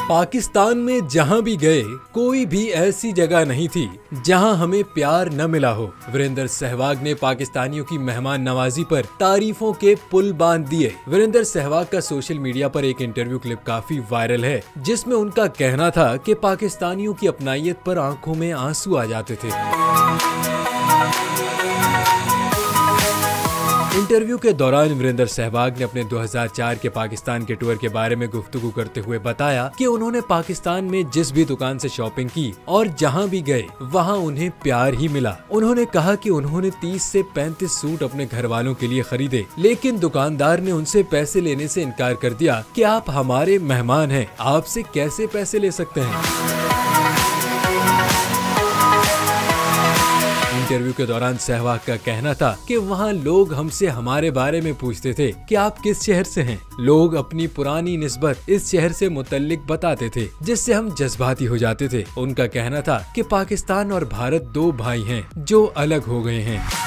पाकिस्तान में जहां भी गए कोई भी ऐसी जगह नहीं थी जहां हमें प्यार न मिला हो। वीरेंद्र सहवाग ने पाकिस्तानियों की मेहमान नवाजी पर तारीफों के पुल बांध दिए। वीरेंद्र सहवाग का सोशल मीडिया पर एक इंटरव्यू क्लिप काफी वायरल है, जिसमें उनका कहना था कि पाकिस्तानियों की अपनाइयत पर आंखों में आंसू आ जाते थे। इंटरव्यू के दौरान वीरेंद्र सहवाग ने अपने 2004 के पाकिस्तान के टूर के बारे में गुफ्तगू करते हुए बताया कि उन्होंने पाकिस्तान में जिस भी दुकान से शॉपिंग की और जहां भी गए वहां उन्हें प्यार ही मिला। उन्होंने कहा कि उन्होंने 30 से 35 सूट अपने घर वालों के लिए खरीदे, लेकिन दुकानदार ने उनसे पैसे लेने से इनकार कर दिया कि आप हमारे मेहमान हैं, आपसे कैसे पैसे ले सकते हैं। इंटरव्यू के दौरान सहवाग का कहना था कि वहाँ लोग हमसे हमारे बारे में पूछते थे कि आप किस शहर से हैं। लोग अपनी पुरानी निस्बत इस शहर से मुतल्लिक बताते थे, जिससे हम जज्बाती हो जाते थे। उनका कहना था कि पाकिस्तान और भारत दो भाई हैं जो अलग हो गए हैं।